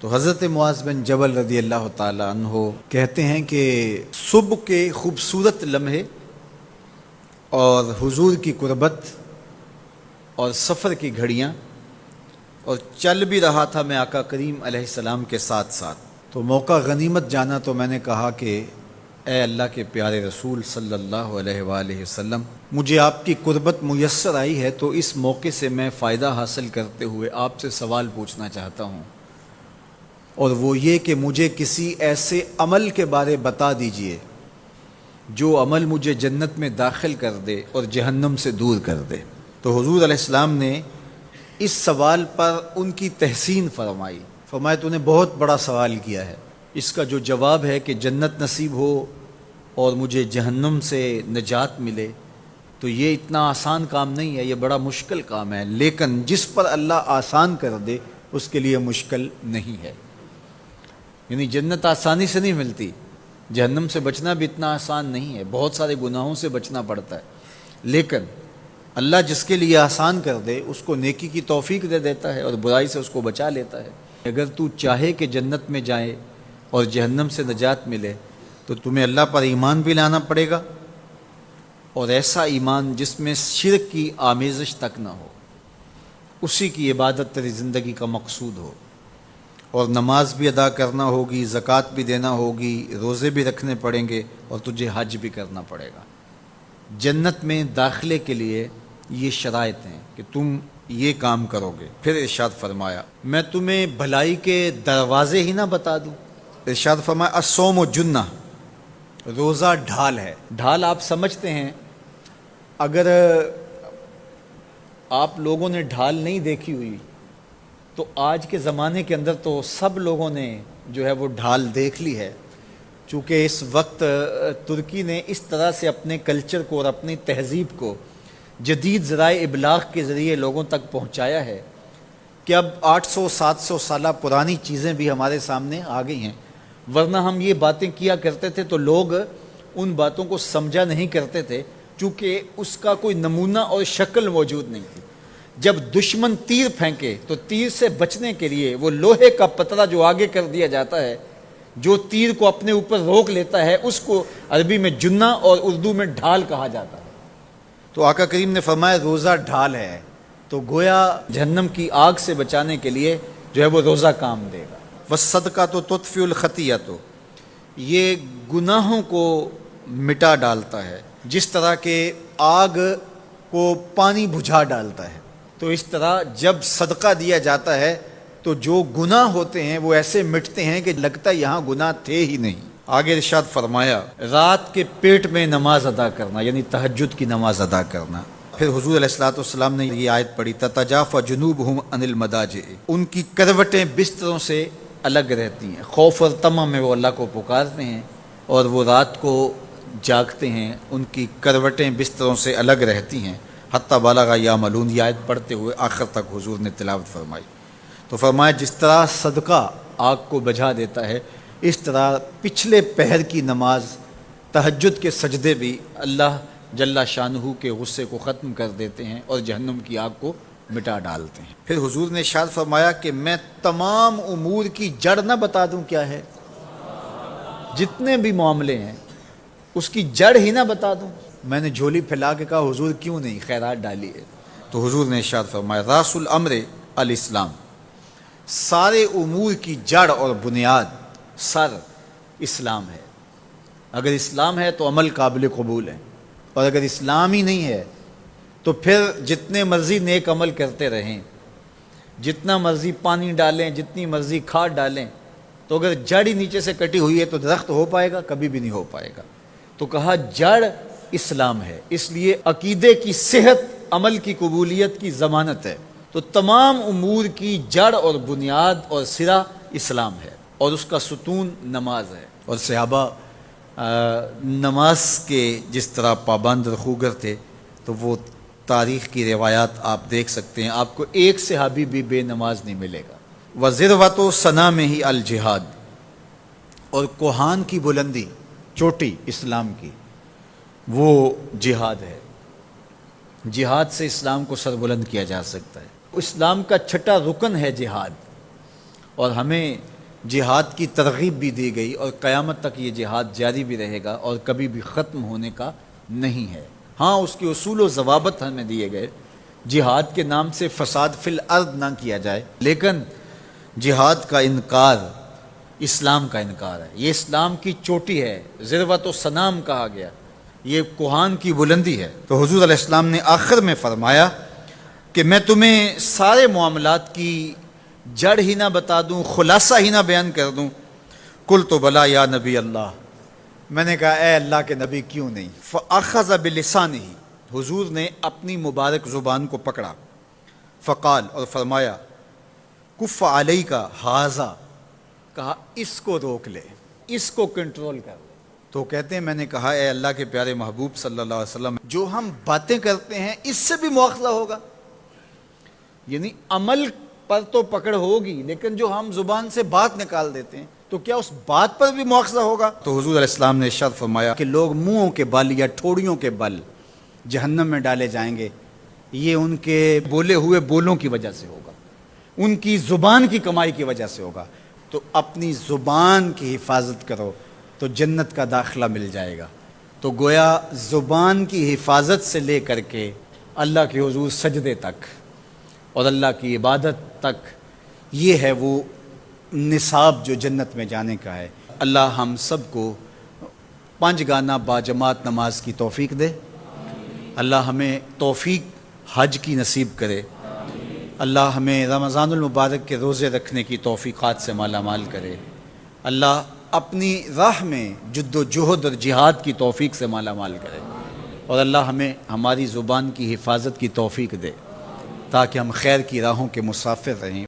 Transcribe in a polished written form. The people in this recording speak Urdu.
تو حضرت معاذ بن جبل رضی اللہ تعالی عنہ کہتے ہیں کہ صبح کے خوبصورت لمحے اور حضور کی قربت اور سفر کی گھڑیاں اور چل بھی رہا تھا میں آقا کریم علیہ السلام کے ساتھ ساتھ، تو موقع غنیمت جانا تو میں نے کہا کہ اے اللہ کے پیارے رسول صلی اللہ علیہ وآلہ وسلم، مجھے آپ کی قربت میسر آئی ہے تو اس موقع سے میں فائدہ حاصل کرتے ہوئے آپ سے سوال پوچھنا چاہتا ہوں، اور وہ یہ کہ مجھے کسی ایسے عمل کے بارے بتا دیجئے جو عمل مجھے جنت میں داخل کر دے اور جہنم سے دور کر دے۔ تو حضور علیہ السلام نے اس سوال پر ان کی تحسین فرمایا تو نے بہت بڑا سوال کیا ہے، اس کا جو جواب ہے کہ جنت نصیب ہو اور مجھے جہنم سے نجات ملے تو یہ اتنا آسان کام نہیں ہے، یہ بڑا مشکل کام ہے، لیکن جس پر اللہ آسان کر دے اس کے لیے مشکل نہیں ہے۔ یعنی جنت آسانی سے نہیں ملتی، جہنم سے بچنا بھی اتنا آسان نہیں ہے، بہت سارے گناہوں سے بچنا پڑتا ہے، لیکن اللہ جس کے لیے آسان کر دے اس کو نیکی کی توفیق دے دیتا ہے اور برائی سے اس کو بچا لیتا ہے۔ اگر تو چاہے کہ جنت میں جائے اور جہنم سے نجات ملے تو تمہیں اللہ پر ایمان بھی لانا پڑے گا، اور ایسا ایمان جس میں شرک کی آمیزش تک نہ ہو، اسی کی عبادت تیری زندگی کا مقصود ہو، اور نماز بھی ادا کرنا ہوگی، زکوٰۃ بھی دینا ہوگی، روزے بھی رکھنے پڑیں گے، اور تجھے حج بھی کرنا پڑے گا۔ جنت میں داخلے کے لیے یہ شرائط ہیں کہ تم یہ کام کرو گے۔ پھر ارشاد فرمایا میں تمہیں بھلائی کے دروازے ہی نہ بتا دوں۔ ارشاد فرمایا الصوم جنہ، روزہ ڈھال ہے۔ ڈھال آپ سمجھتے ہیں، اگر آپ لوگوں نے ڈھال نہیں دیکھی ہوئی تو آج کے زمانے کے اندر تو سب لوگوں نے جو ہے وہ ڈھال دیکھ لی ہے، چونکہ اس وقت ترکی نے اس طرح سے اپنے کلچر کو اور اپنی تہذیب کو جدید ذرائع ابلاغ کے ذریعے لوگوں تک پہنچایا ہے کہ اب 800-700 سالہ پرانی چیزیں بھی ہمارے سامنے آ گئی ہیں، ورنہ ہم یہ باتیں کیا کرتے تھے تو لوگ ان باتوں کو سمجھا نہیں کرتے تھے، چونکہ اس کا کوئی نمونہ اور شکل موجود نہیں تھی۔ جب دشمن تیر پھینکے تو تیر سے بچنے کے لیے وہ لوہے کا پتلا جو آگے کر دیا جاتا ہے، جو تیر کو اپنے اوپر روک لیتا ہے، اس کو عربی میں جنہ اور اردو میں ڈھال کہا جاتا ہے۔ تو آقا کریم نے فرمایا روزہ ڈھال ہے، تو گویا جہنم کی آگ سے بچانے کے لیے جو ہے وہ روزہ کام دے گا۔ والصدقۃ تطفئ الخطیئۃ، یہ گناہوں کو مٹا ڈالتا ہے، جس طرح کہ آگ کو پانی بجھا ڈالتا ہے، تو اس طرح جب صدقہ دیا جاتا ہے تو جو گناہ ہوتے ہیں وہ ایسے مٹتے ہیں کہ لگتا ہے یہاں گناہ تھے ہی نہیں۔ آگے ارشاد فرمایا رات کے پیٹ میں نماز ادا کرنا، یعنی تہجد کی نماز ادا کرنا۔ پھر حضور علیہ الصلوۃ والسلام نے یہ آیت پڑھی تتجافی جنوبہم عن المضاجع، ان کی کروٹیں بستروں سے الگ رہتی ہیں، خوف اور طمع میں وہ اللہ کو پکارتے ہیں اور وہ رات کو جاگتے ہیں، ان کی کروٹیں بستروں سے الگ رہتی ہیں، حتی بلغ یعملون، یہ آیت پڑھتے ہوئے آخر تک حضور نے تلاوت فرمائی۔ تو فرمایا جس طرح صدقہ آگ کو بجھا دیتا ہے، اس طرح پچھلے پہر کی نماز، تہجد کے سجدے بھی اللہ جل شانہ کے غصے کو ختم کر دیتے ہیں اور جہنم کی آگ کو مٹا ڈالتے ہیں۔ پھر حضور نے ارشاد فرمایا کہ میں تمام امور کی جڑ نہ بتا دوں کیا ہے، جتنے بھی معاملے ہیں اس کی جڑ ہی نہ بتا دوں۔ میں نے جھولی پھیلا کے کہا حضور کیوں نہیں، خیرات ڈالی ہے، تو حضور نے ارشاد فرمایا راس الامر الاسلام، سارے امور کی جڑ اور بنیاد، سر اسلام ہے۔ اگر اسلام ہے تو عمل قابل قبول ہے، اور اگر اسلام ہی نہیں ہے تو پھر جتنے مرضی نیک عمل کرتے رہیں، جتنا مرضی پانی ڈالیں، جتنی مرضی کھاد ڈالیں، تو اگر جڑ ہی نیچے سے کٹی ہوئی ہے تو درخت ہو پائے گا؟ کبھی بھی نہیں ہو پائے گا۔ تو کہا جڑ اسلام ہے، اس لیے عقیدے کی صحت عمل کی قبولیت کی ضمانت ہے، تو تمام امور کی جڑ اور بنیاد اور سرا اسلام ہے، اور اس کا ستون نماز ہے۔ اور صحابہ نماز کے جس طرح پابند رخوگر تھے، تو وہ تاریخ کی روایات آپ دیکھ سکتے ہیں، آپ کو ایک صحابی بھی بے نماز نہیں ملے گا۔ وذروۃ صنامہ الجہاد، اور کوہان کی بلندی، چوٹی اسلام کی، وہ جہاد ہے۔ جہاد سے اسلام کو سربلند کیا جا سکتا ہے۔ اسلام کا چھٹا رکن ہے جہاد، اور ہمیں جہاد کی ترغیب بھی دی گئی، اور قیامت تک یہ جہاد جاری بھی رہے گا اور کبھی بھی ختم ہونے کا نہیں ہے۔ ہاں اس کے اصول و ضوابط ہمیں دیے گئے، جہاد کے نام سے فساد فی الارض نہ کیا جائے، لیکن جہاد کا انکار اسلام کا انکار ہے۔ یہ اسلام کی چوٹی ہے، ذروۃ و سنام کہا گیا، یہ کوہان کی بلندی ہے۔ تو حضور علیہ السلام نے آخر میں فرمایا کہ میں تمہیں سارے معاملات کی جڑ ہی نہ بتا دوں، خلاصہ ہی نہ بیان کر دوں؟ قلت بلا یا نبی اللہ، میں نے کہا اے اللہ کے نبی کیوں نہیں؟ فاخذ بلسانہ، حضور نے اپنی مبارک زبان کو پکڑا، فقال، اور فرمایا، کف علیک ھذا، کہا اس کو روک لے، اس کو کنٹرول کر۔ تو کہتے ہیں میں نے کہا اے اللہ کے پیارے محبوب صلی اللہ علیہ وسلم، جو ہم باتیں کرتے ہیں اس سے بھی مواخذہ ہوگا؟ یعنی عمل پر تو پکڑ ہوگی، لیکن جو ہم زبان سے بات نکال دیتے ہیں تو کیا اس بات پر بھی مواخذہ ہوگا؟ تو حضور علیہ السلام نے ارشاد فرمایا کہ لوگ منہوں کے بل یا ٹھوڑیوں کے بل جہنم میں ڈالے جائیں گے، یہ ان کے بولے ہوئے بولوں کی وجہ سے ہوگا، ان کی زبان کی کمائی کی وجہ سے ہوگا۔ تو اپنی زبان کی حفاظت کرو تو جنت کا داخلہ مل جائے گا۔ تو گویا زبان کی حفاظت سے لے کر کے اللہ کے حضور سجدے تک اور اللہ کی عبادت تک، یہ ہے وہ نصاب جو جنت میں جانے کا ہے۔ اللہ ہم سب کو 5 گانا باجماعت نماز کی توفیق دے، اللہ ہمیں توفیق حج کی نصیب کرے، اللہ ہمیں رمضان المبارک کے روزے رکھنے کی توفیقات سے مالا مال کرے، اللہ اپنی راہ میں جد و جہد اور جہاد کی توفیق سے مالا مال کرے، اور اللہ ہمیں ہماری زبان کی حفاظت کی توفیق دے تاکہ ہم خیر کی راہوں کے مسافر رہیں۔